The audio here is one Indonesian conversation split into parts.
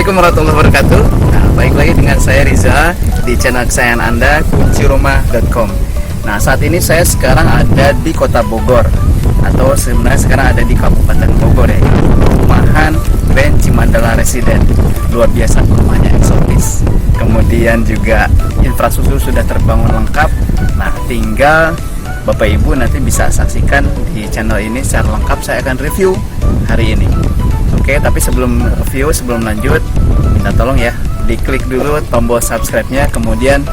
Assalamualaikum warahmatullahi wabarakatuh. Nah, baik lagi dengan saya Riza di channel kesayangan Anda, kuncirumah.com. Nah, saat ini saya sekarang ada di Kota Bogor, atau sebenarnya sekarang ada di Kabupaten Bogor ya. Perumahan Grand Cimandala Residen. Luar biasa rumahnya, eksotis. Kemudian juga infrastruktur sudah terbangun lengkap. Nah, tinggal Bapak Ibu nanti bisa saksikan di channel ini secara lengkap. Saya akan review hari ini. Oke, tapi sebelum review, sebelum lanjut, minta tolong ya, diklik dulu tombol subscribe-nya, kemudian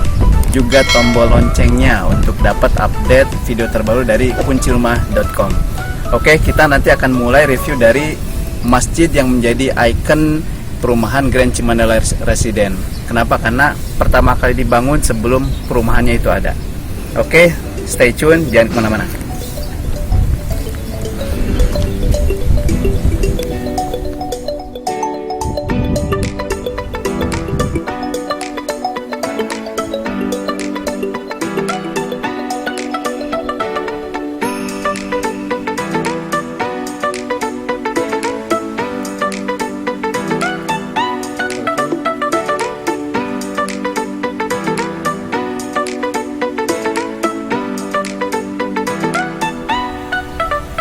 juga tombol loncengnya untuk dapat update video terbaru dari kuncirumah.com. Oke, kita nanti akan mulai review dari masjid yang menjadi ikon perumahan Grand Cimandala Residen. Kenapa? Karena pertama kali dibangun sebelum perumahannya itu ada. Oke, stay tune, jangan kemana-mana.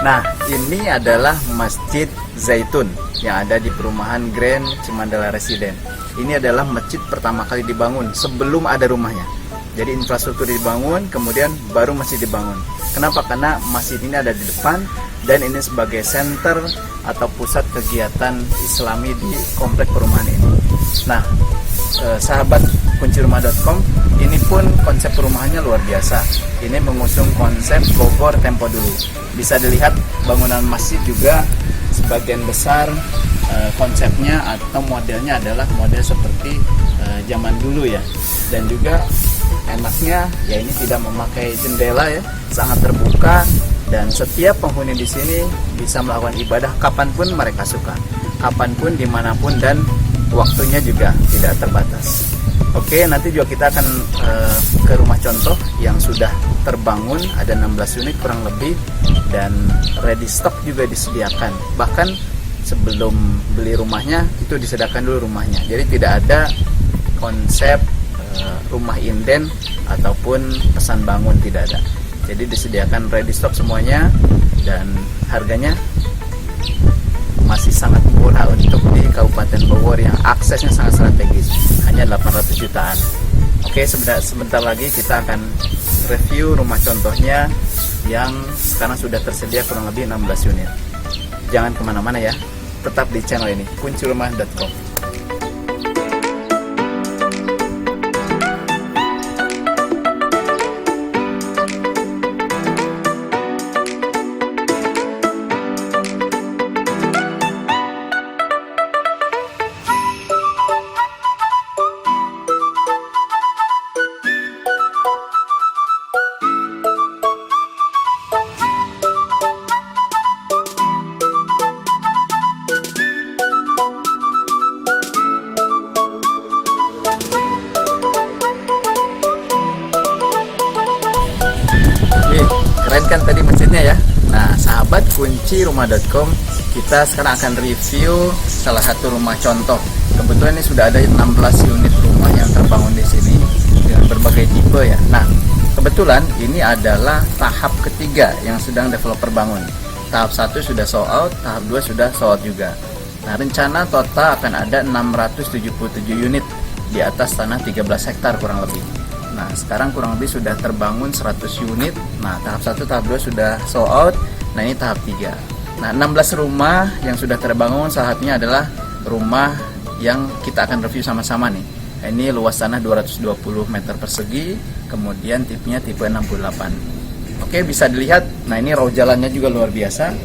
Nah, ini adalah Masjid Zaitun yang ada di perumahan Grand Cimandala Residen. Ini adalah masjid pertama kali dibangun sebelum ada rumahnya. Jadi infrastruktur dibangun, kemudian baru masjid dibangun. Kenapa? Karena masjid ini ada di depan dan ini sebagai center atau pusat kegiatan Islami di komplek perumahan ini. Nah, sahabat kuncirumah.com, ini pun konsep perumahannya luar biasa. Ini mengusung konsep Bogor tempo dulu. Bisa dilihat bangunan masjid juga sebagian besar konsepnya atau modelnya adalah model seperti zaman dulu ya. Dan juga enaknya ya ini tidak memakai jendela ya, sangat terbuka, dan setiap penghuni di sini bisa melakukan ibadah kapanpun mereka suka, kapanpun, dimanapun, dan waktunya juga tidak terbatas. Oke, nanti juga kita akan ke rumah contoh yang sudah terbangun, ada 16 unit kurang lebih, dan ready stock juga disediakan. Bahkan sebelum beli rumahnya itu disediakan dulu rumahnya. Jadi tidak ada konsep rumah inden ataupun pesan bangun, tidak ada. Jadi disediakan ready stock semuanya, dan harganya masih sangat murah untuk di Kabupaten Bogor yang aksesnya sangat strategis, hanya 800 jutaan. Oke, sebentar lagi kita akan review rumah contohnya yang sekarang sudah tersedia kurang lebih 16 unit. Jangan kemana-mana ya, tetap di channel ini, kuncirumah.com. Keren kan tadi masjidnya ya. Nah, sahabat kuncirumah.com, kita sekarang akan review salah satu rumah contoh. Kebetulan ini sudah ada 16 unit rumah yang terbangun di sini dengan berbagai tipe ya. Nah, kebetulan ini adalah tahap ketiga yang sedang developer bangun. Tahap 1 sudah sold out, tahap 2 sudah sold out juga. Nah, rencana total akan ada 677 unit di atas tanah 13 hektar kurang lebih. Nah, sekarang kurang lebih sudah terbangun 100 unit. Nah, tahap 1, tahap 2 sudah sold out. Nah, ini tahap 3. Nah, 16 rumah yang sudah terbangun, salah satunya adalah rumah yang kita akan review sama-sama nih. Ini luas tanah 220 meter persegi, kemudian tipenya tipe 68. Oke, bisa dilihat. Nah, ini row jalannya juga luar biasa.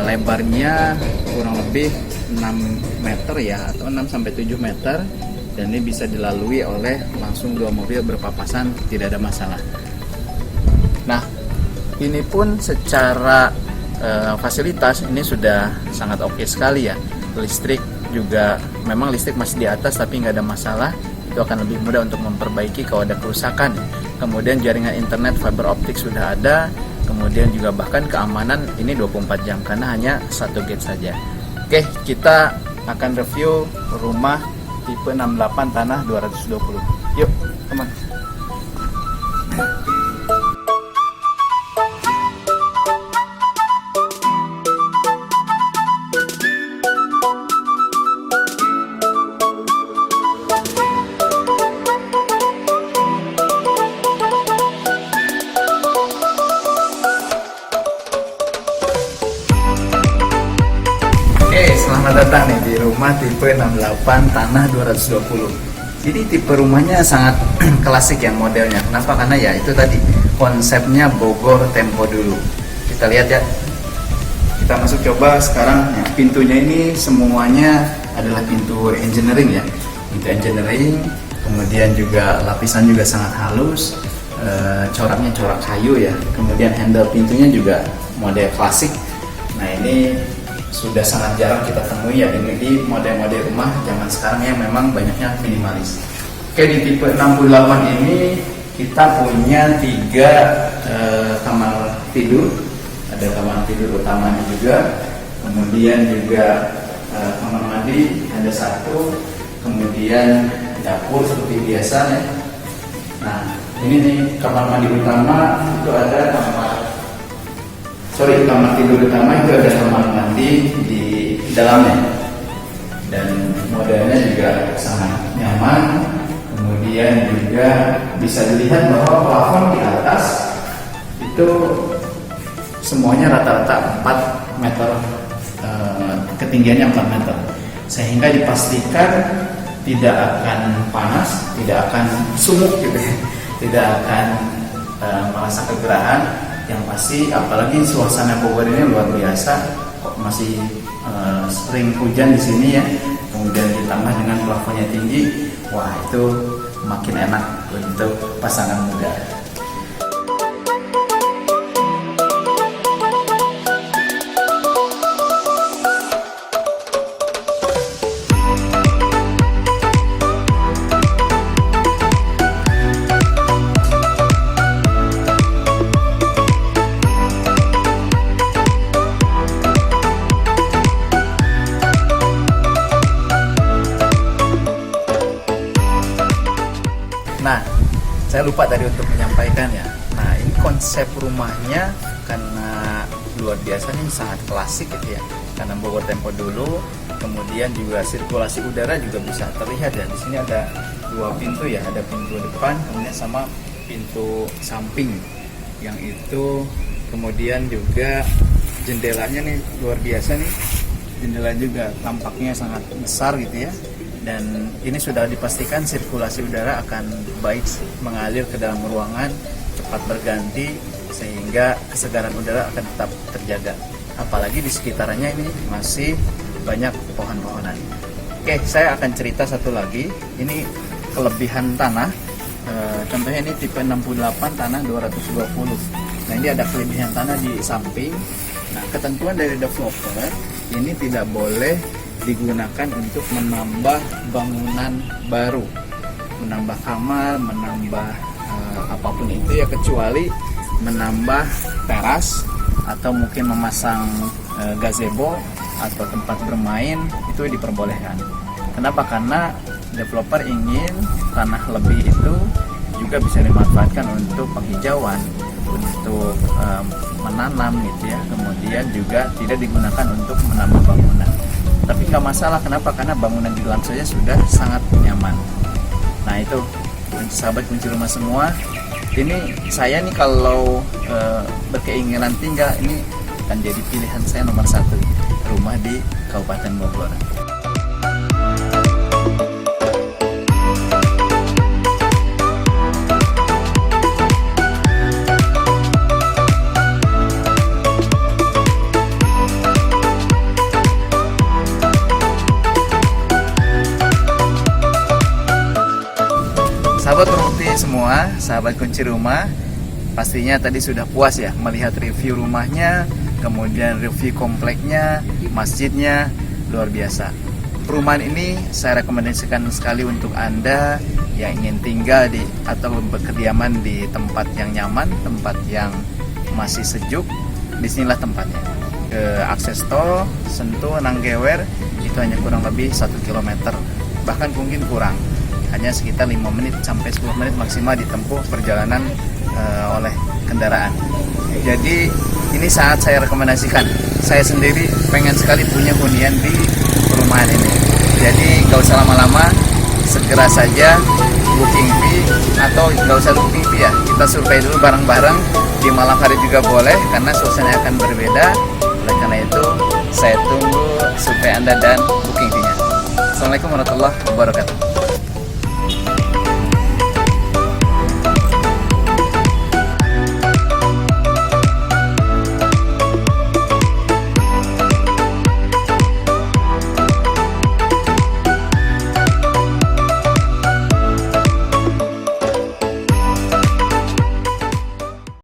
Lebarnya kurang lebih 6 meter ya, atau 6-7 meter. Dan ini bisa dilalui oleh langsung 2 mobil berpapasan, tidak ada masalah. Nah, ini pun secara fasilitas ini sudah sangat oke sekali ya. Listrik juga, memang listrik masih di atas tapi nggak ada masalah. Itu akan lebih mudah untuk memperbaiki kalau ada kerusakan. Kemudian jaringan internet fiber optik sudah ada. Kemudian juga bahkan keamanan ini 24 jam karena hanya 1 gate saja. Oke, kita akan review rumah tipe 68 tanah 220. Yuk, teman. Selamat datang nih di rumah tipe 68 tanah 220. Jadi tipe rumahnya sangat klasik yang modelnya. Kenapa? Karena ya itu tadi konsepnya Bogor tempo dulu. Kita lihat ya. Kita masuk coba sekarang ya. Pintunya ini semuanya adalah pintu engineering ya. Pintu engineering, kemudian juga lapisan juga sangat halus. Coraknya corak kayu ya. Kemudian handle pintunya juga model klasik. Nah ini sudah sangat jarang kita temui ya di model-model rumah zaman sekarang yang memang banyaknya minimalis. Oke, di tipe 68 ini kita punya 3 kamar tidur. Ada kamar tidur utamanya juga, kemudian juga kamar mandi ada 1, kemudian dapur seperti biasa ya. Nah ini nih kamar mandi utama itu ada kamar tidur utama itu ada kamar mandi di dalamnya dan modelnya juga sangat nyaman. Kemudian juga bisa dilihat bahwa plafon di atas itu semuanya rata-rata 4 meter, ketinggiannya 4 meter, sehingga dipastikan tidak akan panas, tidak akan sumuk gitu ya, tidak akan merasa kegerahan. Yang pasti apalagi suasana Bogor ini luar biasa, kok masih sering hujan di sini ya, kemudian ditambah dengan plafonnya tinggi, wah itu makin enak untuk pasangan muda. Nah, saya lupa tadi untuk menyampaikan ya. Nah, ini konsep rumahnya karena luar biasa nih, sangat klasik gitu ya. Karena Bogor tempo dulu, kemudian juga sirkulasi udara juga bisa terlihat ya. Di sini ada 2 pintu ya, ada pintu depan, kemudian sama pintu samping. Yang itu kemudian juga jendelanya nih luar biasa nih. Jendela juga tampaknya sangat besar gitu ya. Dan ini sudah dipastikan sirkulasi udara akan baik mengalir ke dalam ruangan, cepat berganti, sehingga kesegaran udara akan tetap terjaga. Apalagi di sekitarnya ini masih banyak pohon-pohonan. Oke, saya akan cerita satu lagi. Ini kelebihan tanah. Contohnya ini tipe 68 tanah 220. Nah ini ada kelebihan tanah di samping. Nah ketentuan dari developer ini tidak boleh digunakan untuk menambah bangunan baru, menambah kamar, menambah apapun itu ya, kecuali menambah teras atau mungkin memasang gazebo atau tempat bermain, itu diperbolehkan. Kenapa? Karena developer ingin tanah lebih itu juga bisa dimanfaatkan untuk penghijauan, untuk menanam gitu ya, kemudian juga tidak digunakan untuk menambah bangunan. Tapi nggak masalah, kenapa? Karena bangunan di dalam saja sudah sangat nyaman. Nah itu sahabat kunci rumah semua, ini saya nih kalau berkeinginan tinggal, ini akan jadi pilihan saya nomor 1, rumah di Kabupaten Bogor. Sahabat properti semua, sahabat kunci rumah, pastinya tadi sudah puas ya melihat review rumahnya, kemudian review kompleknya, masjidnya, luar biasa. Perumahan ini saya rekomendasikan sekali untuk Anda yang ingin tinggal di atau berkediaman di tempat yang nyaman, tempat yang masih sejuk. Disinilah tempatnya. Akses tol Sentul Nanggewer itu hanya kurang lebih 1 km, bahkan mungkin kurang, hanya sekitar 5 menit sampai 10 menit maksimal ditempuh perjalanan oleh kendaraan. Jadi ini sangat saya rekomendasikan. Saya sendiri pengen sekali punya hunian di perumahan ini. Jadi gak usah lama-lama, segera saja booking fee, atau gak usah booking fee ya, kita survei dulu bareng-bareng. Di malam hari juga boleh karena suasana akan berbeda. Oleh karena itu saya tunggu survei Anda dan booking fee-nya. Assalamualaikum warahmatullahi wabarakatuh.